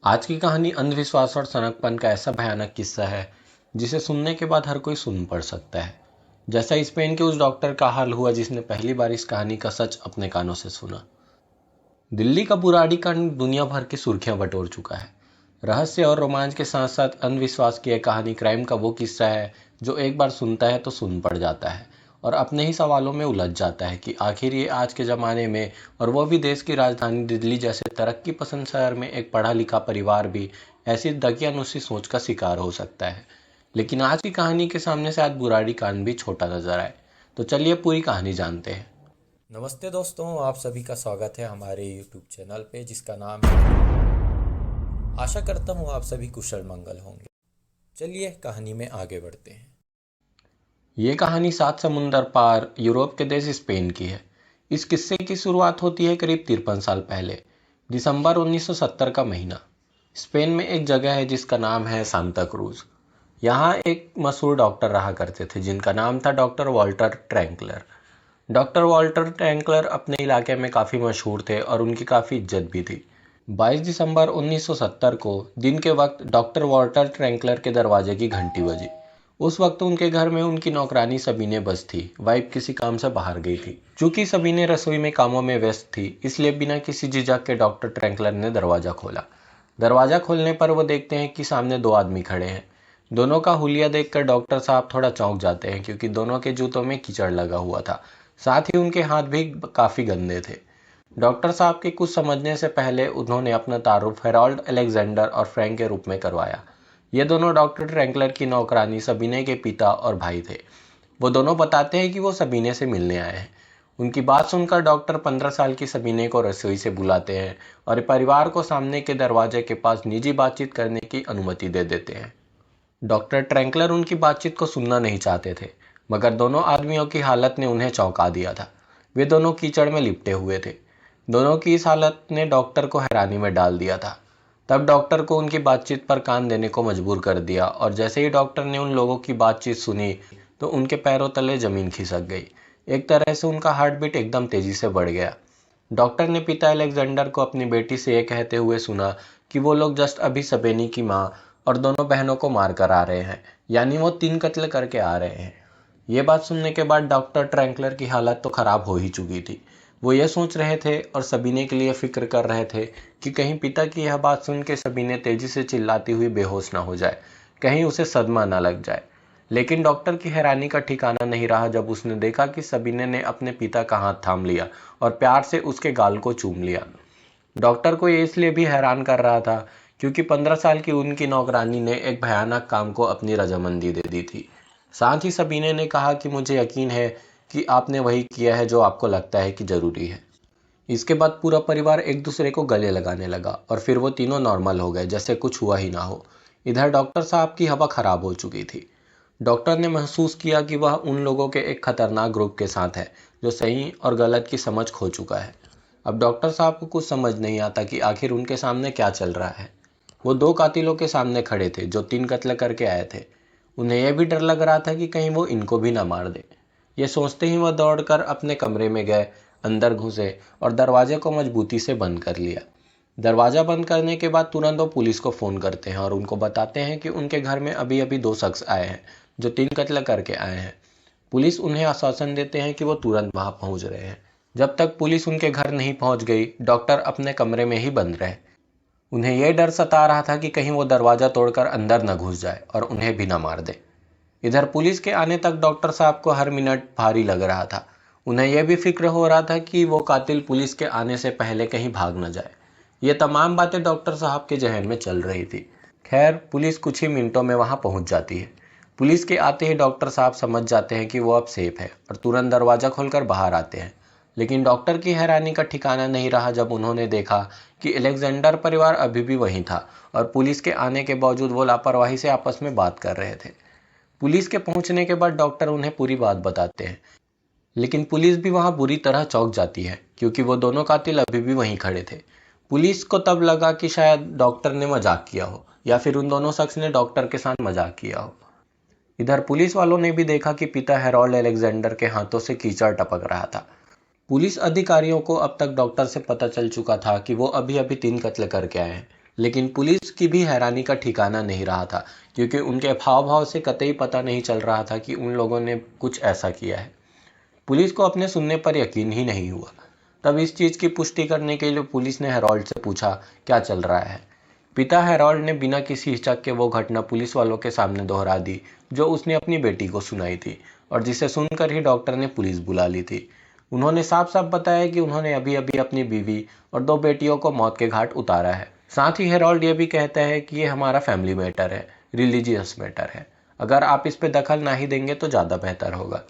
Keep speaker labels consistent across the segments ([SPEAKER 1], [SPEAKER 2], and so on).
[SPEAKER 1] आज की कहानी अंधविश्वास और सनकपन का ऐसा भयानक किस्सा है जिसे सुनने के बाद हर कोई सुन पड़ सकता है। जैसा स्पेन के उस डॉक्टर का हाल हुआ जिसने पहली बार इस कहानी का सच अपने कानों से सुना। दिल्ली का बुराड़ी कांड दुनिया भर की सुर्खियां बटोर चुका है। रहस्य और रोमांच के साथ साथ अंधविश्वास की यह कहानी क्राइम का वो किस्सा है जो एक बार सुनता है तो सुन पड़ जाता है और अपने ही सवालों में उलझ जाता है कि आखिर ये आज के ज़माने में, और वो भी देश की राजधानी दिल्ली जैसे तरक्की पसंद शहर में, एक पढ़ा लिखा परिवार भी ऐसी दकियानुसी सोच का शिकार हो सकता है। लेकिन आज की कहानी के सामने से आज बुराड़ी कांड भी छोटा नजर आए। तो चलिए पूरी कहानी जानते हैं।
[SPEAKER 2] नमस्ते दोस्तों, आप सभी का स्वागत है हमारे YouTube चैनल पे जिसका नाम है। आशा करता हूँ आप सभी कुशल मंगल होंगे। चलिए कहानी में आगे बढ़ते हैं।
[SPEAKER 1] ये कहानी 7 समुंदर पार यूरोप के देश स्पेन की है। इस किस्से की शुरुआत होती है करीब 53 साल पहले, दिसंबर 1970 का महीना। स्पेन में एक जगह है जिसका नाम है सांता क्रूज। यहाँ एक मशहूर डॉक्टर रहा करते थे जिनका नाम था डॉक्टर वॉल्टर ट्रैंकलर। डॉक्टर वॉल्टर ट्रैंकलर अपने इलाके में काफ़ी मशहूर थे और उनकी काफ़ी इज्जत भी थी। 22 दिसंबर 1970 को दिन के वक्त डॉक्टर वॉल्टर ट्रैंकलर के दरवाजे की घंटी बजी। उस वक्त उनके घर में उनकी नौकरानी सबीने बस थी। वाइफ किसी काम से बाहर गई थी। चूंकि सबीने रसोई में कामों में व्यस्त थी, इसलिए बिना किसी झिझक के डॉक्टर ट्रैंकलर ने दरवाजा खोला। दरवाजा खोलने पर वो देखते हैं कि सामने दो आदमी खड़े हैं। दोनों का हुलिया देखकर डॉक्टर साहब थोड़ा चौंक जाते हैं क्योंकि दोनों के जूतों में कीचड़ लगा हुआ था। साथ ही उनके हाथ भी काफी गंदे थे। डॉक्टर साहब के कुछ समझने से पहले उन्होंने अपना तारुफ हेरोल्ड अलेक्जेंडर और फ्रैंक के रूप में करवाया। ये दोनों डॉक्टर ट्रैंकलर की नौकरानी सबीने के पिता और भाई थे। वो दोनों बताते हैं कि वो सबीने से मिलने आए हैं। उनकी बात सुनकर डॉक्टर 15 साल की सबीने को रसोई से बुलाते हैं और परिवार को सामने के दरवाजे के पास निजी बातचीत करने की अनुमति दे देते हैं। डॉक्टर ट्रैंकलर उनकी बातचीत को सुनना नहीं चाहते थे, मगर दोनों आदमियों की हालत ने उन्हें चौंका दिया था। वे दोनों कीचड़ में लिपटे हुए थे। दोनों की इस हालत ने डॉक्टर को हैरानी में डाल दिया था। तब डॉक्टर को उनकी बातचीत पर कान देने को मजबूर कर दिया और जैसे ही डॉक्टर ने उन लोगों की बातचीत सुनी तो उनके पैरों तले जमीन खिसक गई। एक तरह से उनका हार्ट बीट एकदम तेजी से बढ़ गया। डॉक्टर ने पिता अलेक्जेंडर को अपनी बेटी से यह कहते हुए सुना कि वो लोग जस्ट अभी सबेनी की माँ और दोनों बहनों को मार कर आ रहे हैं, यानी वो 3 कत्ल करके आ रहे हैं। ये बात सुनने के बाद डॉक्टर ट्रैंकलर की हालत तो खराब हो ही चुकी थी। वो ये सोच रहे थे और सबीने के लिए फिक्र कर रहे थे कि कहीं पिता की यह बात सुन के सबीने तेजी से चिल्लाती हुई बेहोश ना हो जाए, कहीं उसे सदमा ना लग जाए। लेकिन डॉक्टर की हैरानी का ठिकाना नहीं रहा जब उसने देखा कि सबीने ने अपने पिता का हाथ थाम लिया और प्यार से उसके गाल को चूम लिया। डॉक्टर को ये इसलिए भी हैरान कर रहा था क्योंकि 15 साल की उनकी नौकरानी ने एक भयानक काम को अपनी रजामंदी दे दी थी। साथ ही सबीने ने कहा कि मुझे यकीन है कि आपने वही किया है जो आपको लगता है कि जरूरी है। इसके बाद पूरा परिवार एक दूसरे को गले लगाने लगा और फिर वो तीनों नॉर्मल हो गए जैसे कुछ हुआ ही ना हो। इधर डॉक्टर साहब की हवा खराब हो चुकी थी। डॉक्टर ने महसूस किया कि वह उन लोगों के एक खतरनाक ग्रुप के साथ है जो सही और गलत की समझ खो चुका है। अब डॉक्टर साहब को कुछ समझ नहीं आता कि आखिर उनके सामने क्या चल रहा है। वो दो कातिलों के सामने खड़े थे जो 3 कत्ल करके आए थे। उन्हें यह भी डर लग रहा था कि कहीं वो इनको भी ना मार दे। ये सोचते ही वह दौड़कर अपने कमरे में गए, अंदर घुसे और दरवाजे को मजबूती से बंद कर लिया। दरवाज़ा बंद करने के बाद तुरंत वो पुलिस को फ़ोन करते हैं और उनको बताते हैं कि उनके घर में अभी अभी 2 शख्स आए हैं जो 3 कत्ल करके आए हैं। पुलिस उन्हें आश्वासन देते हैं कि वो तुरंत वहां पहुंच रहे हैं। जब तक पुलिस उनके घर नहीं पहुंच गई, डॉक्टर अपने कमरे में ही बंद रहे। उन्हें यह डर सता रहा था कि कहीं वो दरवाजा तोड़कर अंदर न घुस जाए और उन्हें भी न मार दे। इधर पुलिस के आने तक डॉक्टर साहब को हर मिनट भारी लग रहा था। उन्हें यह भी फिक्र हो रहा था कि वो कातिल पुलिस के आने से पहले कहीं भाग न जाए। ये तमाम बातें डॉक्टर साहब के जहन में चल रही थी। खैर, पुलिस कुछ ही मिनटों में वहां पहुंच जाती है। पुलिस के आते ही डॉक्टर साहब समझ जाते हैं कि वो अब सेफ है और तुरंत दरवाजा खोलकर बाहर आते हैं। लेकिन डॉक्टर की हैरानी का ठिकाना नहीं रहा जब उन्होंने देखा कि अलेक्जेंडर परिवार अभी भी वहीं था और पुलिस के आने के बावजूद वो लापरवाही से आपस में बात कर रहे थे। पुलिस के पहुंचने के बाद डॉक्टर उन्हें पूरी बात बताते हैं, लेकिन पुलिस भी वहां बुरी तरह चौंक जाती है क्योंकि वो दोनों कातिल अभी भी वहीं खड़े थे। पुलिस को तब लगा कि शायद डॉक्टर ने मजाक किया हो या फिर उन दोनों शख्स ने डॉक्टर के साथ मजाक किया हो। इधर पुलिस वालों ने भी देखा कि पिता हेरोल्ड अलेक्जेंडर के हाथों से कीचड़ टपक रहा था। पुलिस अधिकारियों को अब तक डॉक्टर से पता चल चुका था कि वो अभी अभी 3 कत्ल करके आए हैं, लेकिन पुलिस की भी हैरानी का ठिकाना नहीं रहा था, क्योंकि उनके हाव भाव से कतई पता नहीं चल रहा था कि उन लोगों ने कुछ ऐसा किया है। पुलिस को अपने सुनने पर यकीन ही नहीं हुआ। तब इस चीज की पुष्टि करने के लिए पुलिस ने हेरोल्ड से पूछा, क्या चल रहा है। पिता हेरोल्ड ने बिना किसी हिचक के वो घटना पुलिस वालों के सामने दोहरा दी जो उसने अपनी बेटी को सुनाई थी, और जिसे सुनकर ही डॉक्टर ने पुलिस बुला ली थी। उन्होंने साफ साफ बताया कि उन्होंने अभी अभी अपनी बीवी और 2 बेटियों को मौत के घाट उतारा है। साथ ही हेरोल्ड ये भी कहता है कि ये हमारा फैमिली मैटर है, रिलीजियस मैटर है। अगर आप इस पे दखल ना ही देंगे तो ज़्यादा बेहतर होगा।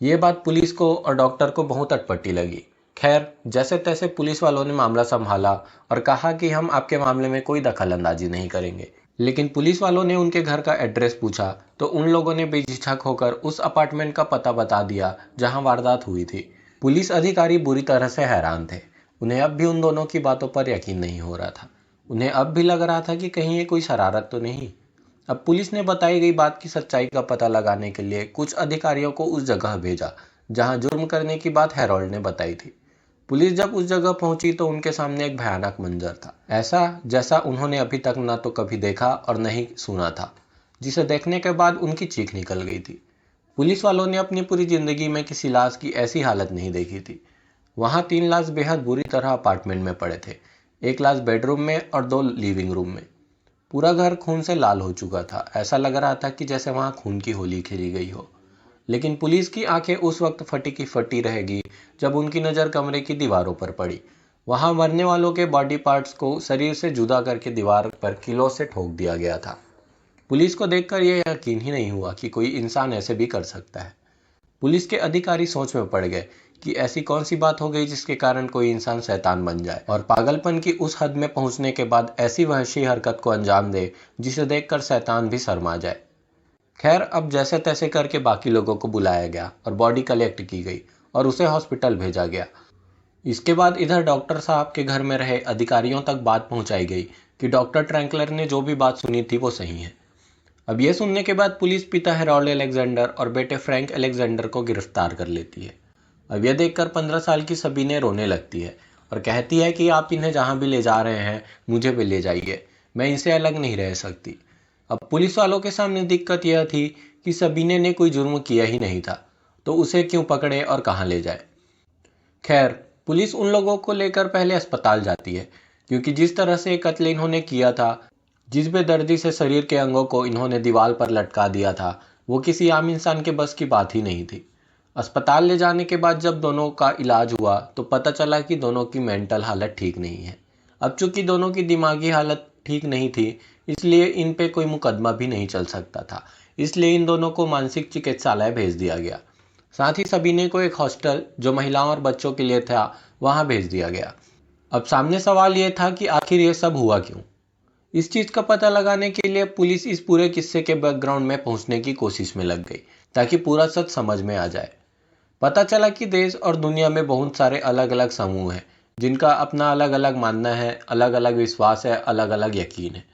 [SPEAKER 1] ये बात पुलिस को और डॉक्टर को बहुत अटपटी लगी। खैर, जैसे तैसे पुलिस वालों ने मामला संभाला और कहा कि हम आपके मामले में कोई दखल अंदाजी नहीं करेंगे। लेकिन पुलिस वालों ने उनके घर का एड्रेस पूछा तो उन लोगों ने बेझिझक होकर उस अपार्टमेंट का पता बता दिया जहां वारदात हुई थी। पुलिस अधिकारी बुरी तरह से हैरान थे। उन्हें अब भी उन दोनों की बातों पर यकीन नहीं हो रहा था। उन्हें अब भी लग रहा था कि कहीं ये कोई शरारत तो नहीं। अब पुलिस ने बताई गई बात की सच्चाई का पता लगाने के लिए कुछ अधिकारियों को उस जगह भेजा जहां जुर्म करने की बात हेरोल्ड ने बताई थी। पुलिस जब उस जगह पहुंची तो उनके सामने एक भयानक मंजर था, ऐसा जैसा उन्होंने अभी तक ना तो कभी देखा और न ही सुना था, जिसे देखने के बाद उनकी चीख निकल गई थी। पुलिस वालों ने अपनी पूरी जिंदगी में किसी लाश की ऐसी हालत नहीं देखी थी। वहां 3 लाश बेहद बुरी तरह अपार्टमेंट में पड़े थे, 1 लाश बेडरूम में और 2 लिविंग रूम में। पूरा घर खून से लाल हो चुका था। ऐसा लग रहा था कि जैसे वहां खून की होली खेली गई हो। लेकिन पुलिस की आंखें उस वक्त फटी की फटी रहेगी जब उनकी नज़र कमरे की दीवारों पर पड़ी। वहां मरने वालों के बॉडी पार्ट्स को शरीर से जुदा करके दीवार पर किलों से ठोक दिया गया था। पुलिस को देखकर यह यकीन ही नहीं हुआ कि कोई इंसान ऐसे भी कर सकता है। पुलिस के अधिकारी सोच में पड़ गए कि ऐसी कौन सी बात हो गई जिसके कारण कोई इंसान शैतान बन जाए और पागलपन की उस हद में पहुंचने के बाद ऐसी वहशी हरकत को अंजाम दे जिसे देखकर शैतान भी शर्मा जाए। खैर, अब जैसे तैसे करके बाकी लोगों को बुलाया गया और बॉडी कलेक्ट की गई और उसे हॉस्पिटल भेजा गया। इसके बाद इधर डॉक्टर साहब के घर में रहे अधिकारियों तक बात पहुंचाई गई कि डॉक्टर ट्रैंकलर ने जो भी बात सुनी थी वो सही है। अब यह सुनने के बाद पुलिस पिता हेरोल्ड अलेक्जेंडर और बेटे फ्रैंक अलेक्जेंडर को गिरफ्तार कर लेती है। अब यह देखकर 15 साल की सबीने रोने लगती है और कहती है कि आप इन्हें जहां भी ले जा रहे हैं मुझे भी ले जाइए, मैं इनसे अलग नहीं रह सकती। अब पुलिस वालों के सामने दिक्कत यह थी कि सबीने ने कोई जुर्म किया ही नहीं था, तो उसे क्यों पकड़े और कहां ले जाए। खैर, पुलिस उन लोगों को लेकर पहले अस्पताल जाती है, क्योंकि जिस तरह से कत्ल इन्होंने किया था, जिस बेदर्दी से शरीर के अंगों को इन्होंने दीवार पर लटका दिया था, वो किसी आम इंसान के बस की बात ही नहीं थी। अस्पताल ले जाने के बाद जब दोनों का इलाज हुआ तो पता चला कि दोनों की मेंटल हालत ठीक नहीं है। अब चूंकि दोनों की दिमागी हालत ठीक नहीं थी, इसलिए इन पे कोई मुकदमा भी नहीं चल सकता था। इसलिए इन दोनों को मानसिक चिकित्सालय भेज दिया गया। साथ ही सबीने को एक हॉस्टल जो महिलाओं और बच्चों के लिए था वहां भेज दिया गया। अब सामने सवाल यह था कि आखिर ये सब हुआ क्यों। इस चीज का पता लगाने के लिए पुलिस इस पूरे किस्से के बैकग्राउंड में पहुंचने की कोशिश में लग गई ताकि पूरा सच समझ में आ जाए। पता चला कि देश और दुनिया में बहुत सारे अलग अलग समूह हैं जिनका अपना अलग अलग मानना है, अलग अलग विश्वास है, अलग अलग यकीन है।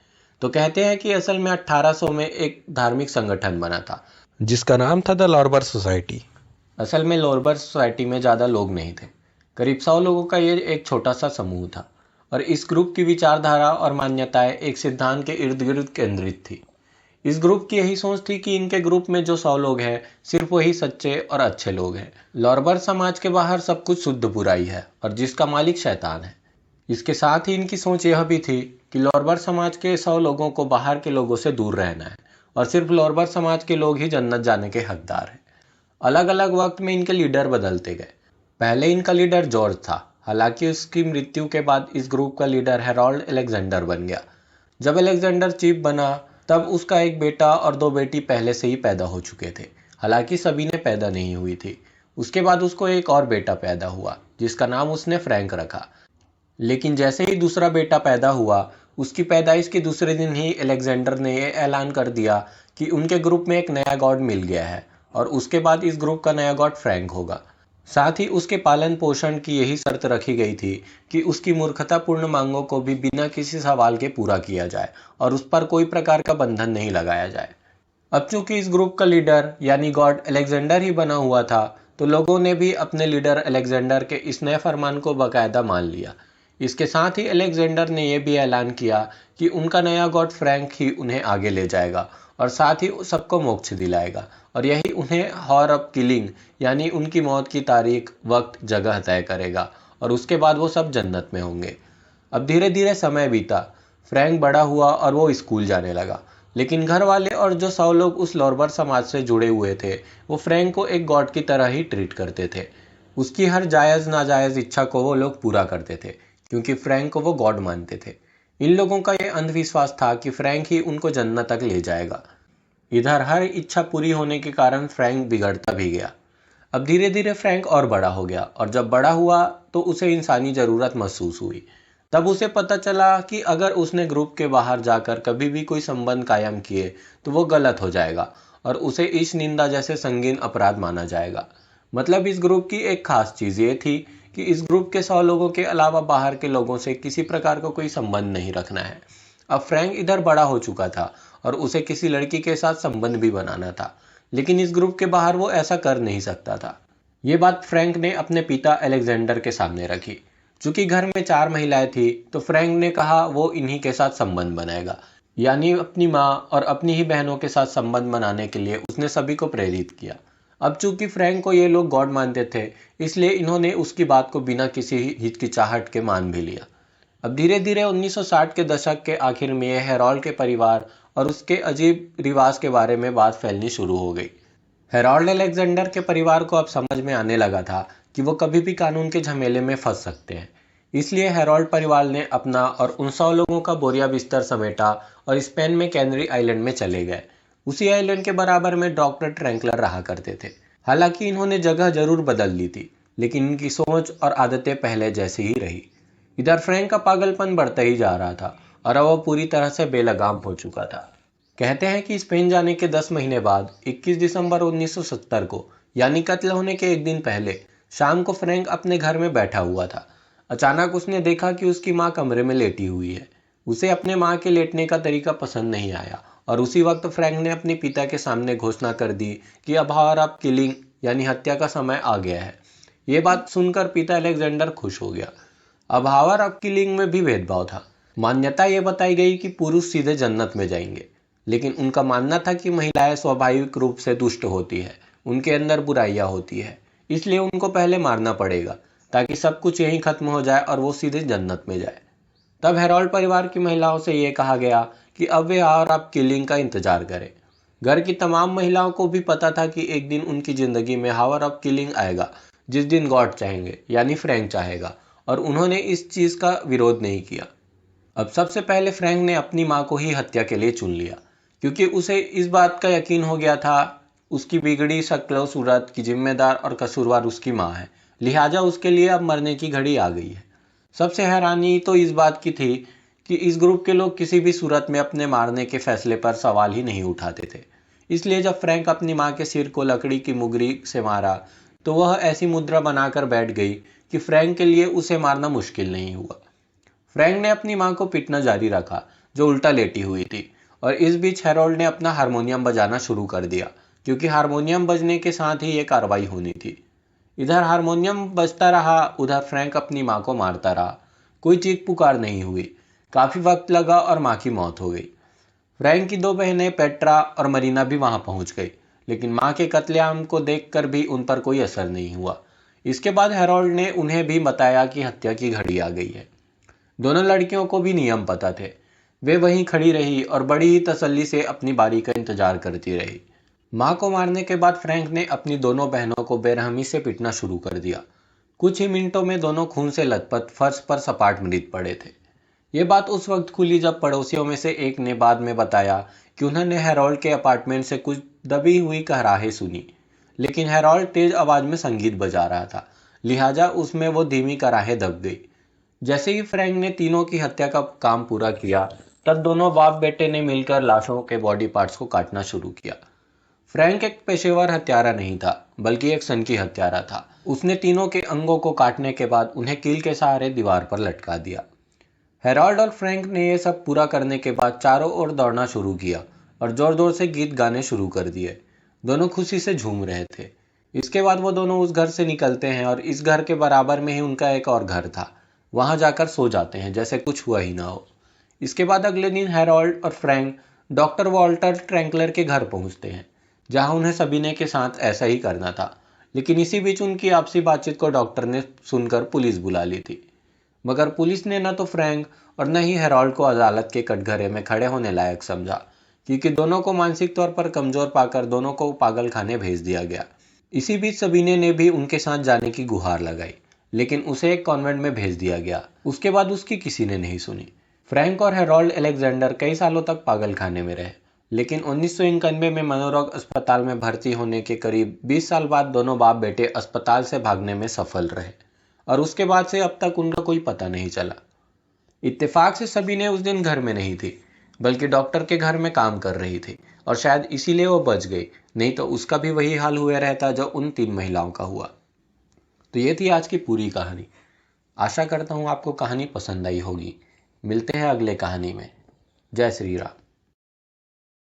[SPEAKER 1] तो कहते हैं कि असल में 1800 में एक धार्मिक संगठन बना था जिसका नाम था द लॉर्बर सोसाइटी। असल में लॉर्बर सोसाइटी में ज़्यादा लोग नहीं थे, करीब 100 लोगों का ये एक छोटा सा समूह था, और इस ग्रुप की विचारधारा और मान्यताएं एक सिद्धांत के इर्द गिर्द केंद्रित थी। इस ग्रुप की यही सोच थी कि इनके ग्रुप में जो 100 लोग हैं सिर्फ वही सच्चे और अच्छे लोग हैं। लॉर्बर समाज के बाहर सब कुछ शुद्ध बुराई है और जिसका मालिक शैतान है। इसके साथ ही इनकी सोच यह भी थी कि लॉर्बर समाज के 100 लोगों को बाहर के लोगों से दूर रहना है और सिर्फ लॉर्बर समाज के लोग ही जन्नत जाने के हकदार हैं। अलग अलग वक्त में इनके लीडर बदलते गए। पहले इनका लीडर जॉर्ज था, हालांकि उसकी मृत्यु के बाद इस ग्रुप का लीडर हेरोल्ड अलेक्जेंडर बन गया। जब अलेक्जेंडर चीफ बना तब उसका एक बेटा और 2 बेटी पहले से ही पैदा हो चुके थे, हालांकि सबीने पैदा नहीं हुई थी। उसके बाद उसको एक और बेटा पैदा हुआ जिसका नाम उसने फ्रैंक रखा। लेकिन जैसे ही दूसरा बेटा पैदा हुआ, उसकी पैदाइश के दूसरे दिन ही अलेक्जेंडर ने यह ऐलान कर दिया कि उनके ग्रुप में एक नया गॉड मिल गया है और उसके बाद इस ग्रुप का नया गॉड फ्रैंक होगा। साथ ही उसके पालन पोषण की यही शर्त रखी गई थी कि उसकी मूर्खतापूर्ण मांगों को भी बिना किसी सवाल के पूरा किया जाए और उस पर कोई प्रकार का बंधन नहीं लगाया जाए। अब चूंकि इस ग्रुप का लीडर यानी गॉड अलेक्जेंडर ही बना हुआ था, तो लोगों ने भी अपने लीडर अलेक्जेंडर के इस नए फरमान को बाकायदा मान लिया। इसके साथ ही अलेक्जेंडर ने यह भी ऐलान किया कि उनका नया गॉड फ्रैंक ही उन्हें आगे ले जाएगा और साथ ही सबको मोक्ष दिलाएगा, और यही उन्हें हॉर ऑफ किलिंग यानी उनकी मौत की तारीख, वक्त, जगह तय करेगा, और उसके बाद वो सब जन्नत में होंगे। अब धीरे धीरे समय बीता, फ्रैंक बड़ा हुआ और वो स्कूल जाने लगा, लेकिन घर वाले और जो 100 लोग उस लॉर्बर समाज से जुड़े हुए थे वो फ्रैंक को एक गॉड की तरह ही ट्रीट करते थे। उसकी हर जायज़ नाजायज़ इच्छा को वो लोग पूरा करते थे, क्योंकि फ्रैंक को वो गॉड मानते थे। इन लोगों का यह अंधविश्वास था कि फ्रैंक ही उनको जन्नत तक ले जाएगा। इधर हर इच्छा पूरी होने के कारण फ्रैंक बिगड़ता भी गया। अब धीरे धीरे फ्रैंक और बड़ा हो गया, और जब बड़ा हुआ तो उसे इंसानी ज़रूरत महसूस हुई। तब उसे पता चला कि अगर उसने ग्रुप के बाहर जाकर कभी भी कोई संबंध कायम किए तो वो गलत हो जाएगा और उसे इस निंदा जैसे संगीन अपराध माना जाएगा। मतलब इस ग्रुप की एक खास चीज़ ये थी कि इस ग्रुप के 100 लोगों के अलावा बाहर के लोगों से किसी प्रकार का कोई संबंध नहीं रखना है। अब फ्रैंक इधर बड़ा हो चुका था और उसे किसी लड़की के साथ संबंध भी बनाना था, लेकिन इस ग्रुप के बाहर वो ऐसा कर नहीं सकता था। ये बात फ्रैंक ने अपने पिता अलेक्जेंडर के सामने रखी। चूंकि घर में 4 महिलाएं थी तो फ्रैंक ने कहा वो इन्हीं के साथ संबंध बनाएगा, यानी अपनी माँ और अपनी ही बहनों के साथ संबंध बनाने के लिए उसने सभी को प्रेरित किया। अब चूंकि फ्रैंक को ये लोग गॉड मानते थे, इसलिए इन्होंने उसकी बात को बिना किसी हिचकिचाहट के मान भी लिया। अब धीरे धीरे 1960 के दशक के आखिर में हेरोल्ड के परिवार और उसके अजीब रिवाज के बारे में बात फैलनी शुरू हो गई। हेरोल्ड अलेक्जेंडर के परिवार को अब समझ में आने लगा था कि वो कभी भी कानून के झमेले में फंस सकते हैं। इसलिए हेरोल्ड परिवार ने अपना और उन 100 लोगों का बोरिया बिस्तर समेटा और स्पेन में कैनरी आइलैंड में चले गए। उसी आइलैंड के बराबर में डॉक्टर ट्रैंकलर रहा करते थे। हालांकि इन्होंने जगह जरूर बदल ली थी, लेकिन इनकी सोच और आदतें पहले जैसी ही रही। इधर फ्रैंक का पागलपन बढ़ता ही जा रहा था और अब वो पूरी तरह से बेलगाम हो चुका था। कहते हैं कि स्पेन जाने के 10 महीने बाद 21 दिसंबर 1970 को, यानी कत्ल होने के एक दिन पहले, शाम को फ्रैंक अपने घर में बैठा हुआ था। अचानक उसने देखा कि उसकी माँ कमरे में लेटी हुई है। उसे अपने माँ के लेटने का तरीका पसंद नहीं आया और उसी वक्त फ्रैंक ने अपने पिता के सामने घोषणा कर दी कि अब हॉर ऑफ किलिंग यानी हत्या का समय आ गया है। ये बात सुनकर पिता अलेक्जेंडर खुश हो गया। अब हॉर ऑफ किलिंग में भी भेदभाव था। मान्यता ये बताई गई कि पुरुष सीधे जन्नत में जाएंगे, लेकिन उनका मानना था कि महिलाएं स्वाभाविक रूप से दुष्ट होती है, उनके अंदर बुराइयां होती है, इसलिए उनको पहले मारना पड़ेगा ताकि सब कुछ यहीं खत्म हो जाए और वो सीधे जन्नत में जाए। तब हेरोल्ड परिवार की महिलाओं से यह कहा गया कि अब वे हॉर ऑफ किलिंग का इंतजार करें। घर की तमाम महिलाओं को भी पता था कि एक दिन उनकी जिंदगी में हॉर ऑफ किलिंग आएगा, जिस दिन गॉड चाहेंगे यानी फ्रैंक चाहेगा, और उन्होंने इस चीज का विरोध नहीं किया। अब सबसे पहले फ्रैंक ने अपनी माँ को ही हत्या के लिए चुन लिया, क्योंकि उसे इस बात का यकीन हो गया था उसकी बिगड़ी शक्ल सूरत की जिम्मेदार और कसूरवार उसकी माँ है, लिहाजा उसके लिए अब मरने की घड़ी आ गई है। सबसे हैरानी तो इस बात की थी कि इस ग्रुप के लोग किसी भी सूरत में अपने मारने के फैसले पर सवाल ही नहीं उठाते थे। इसलिए जब फ्रैंक अपनी माँ के सिर को लकड़ी की मुगरी से मारा तो वह ऐसी मुद्रा बनाकर बैठ गई कि फ्रैंक के लिए उसे मारना मुश्किल नहीं हुआ। फ्रैंक ने अपनी माँ को पीटना जारी रखा, जो उल्टा लेटी हुई थी, और इस बीच हेरोल्ड ने अपना हारमोनियम बजाना शुरू कर दिया, क्योंकि हारमोनियम बजने के साथ ही ये कार्रवाई होनी थी। इधर हारमोनियम बजता रहा, उधर फ्रैंक अपनी माँ को मारता रहा। कोई चीख पुकार नहीं हुई। काफी वक्त लगा और माँ की मौत हो गई। फ्रैंक की 2 बहनें पेट्रा और मरीना भी वहां पहुंच गई, लेकिन माँ के कत्लेआम को देखकर भी उन पर कोई असर नहीं हुआ। इसके बाद हेरोल्ड ने उन्हें भी बताया कि हत्या की घड़ी आ गई है। दोनों लड़कियों को भी नियम पता थे। वे वहीं खड़ी रही और बड़ी ही तसल्ली से अपनी बारी का इंतजार करती रही। माँ को मारने के बाद फ्रैंक ने अपनी दोनों बहनों को बेरहमी से पीटना शुरू कर दिया। कुछ ही मिनटों में दोनों खून से लथपथ फर्श पर सपाट मृत पड़े थे। ये बात उस वक्त खुली जब पड़ोसियों में से एक ने बाद में बताया कि उन्होंने हेरोल्ड के अपार्टमेंट से कुछ दबी हुई कराहें सुनी, लेकिन हेरोल्ड तेज आवाज में संगीत बजा रहा था, लिहाजा उसमें वो धीमी कराहें दब गई। जैसे ही फ्रैंक ने तीनों की हत्या का काम पूरा किया, तब दोनों बाप बेटे ने मिलकर लाशों के बॉडी पार्ट्स को काटना शुरू किया। फ्रैंक एक पेशेवर हत्यारा नहीं था, बल्कि एक सनकी हत्यारा था। उसने तीनों के अंगों को काटने के बाद उन्हें कील के सहारे दीवार पर लटका दिया। हेरोल्ड और फ्रैंक ने यह सब पूरा करने के बाद चारों ओर दौड़ना शुरू किया और जोर जोर से गीत गाने शुरू कर दिए। दोनों खुशी से झूम रहे थे। इसके बाद वो दोनों उस घर से निकलते हैं और इस घर के बराबर में ही उनका एक और घर था, वहां जाकर सो जाते हैं जैसे कुछ हुआ ही ना हो। इसके बाद अगले दिन हैरोल्ड और फ्रैंक डॉक्टर वॉल्टर ट्रैंकलर के घर पहुंचते हैं, जहां उन्हें सबीने के साथ ऐसा ही करना था। लेकिन इसी बीच उनकी आपसी बातचीत को डॉक्टर ने सुनकर पुलिस बुला ली थी। मगर पुलिस ने न तो फ्रैंक और न ही हैरोल्ड को अदालत के कटघरे में खड़े होने लायक समझा, क्योंकि दोनों को मानसिक तौर पर कमजोर पाकर दोनों को पागल खाने भेज दिया गया। इसी बीच सबीने ने भी उनके साथ जाने की गुहार लगाई, लेकिन उसे एक कॉन्वेंट में भेज दिया गया। उसके बाद उसकी किसी ने नहीं सुनी। फ्रैंक और हैरोल्ड अलेक्जेंडर कई सालों तक पागल खाने में रहे, लेकिन 1991 में मनोरोग अस्पताल में भर्ती होने के करीब 20 साल बाद दोनों बाप बेटे अस्पताल से भागने में सफल रहे, और उसके बाद से अब तक उनका कोई पता नहीं चला। इत्तेफाक से सबीने उस दिन घर में नहीं थी, बल्कि डॉक्टर के घर में काम कर रही थी, और शायद इसीलिए वो बच गई, नहीं तो उसका भी वही हाल हुए रहता जो उन 3 महिलाओं का हुआ। तो ये थी आज की पूरी कहानी। आशा करता हूँ आपको कहानी पसंद आई होगी। मिलते हैं अगले कहानी में। जय श्री राम।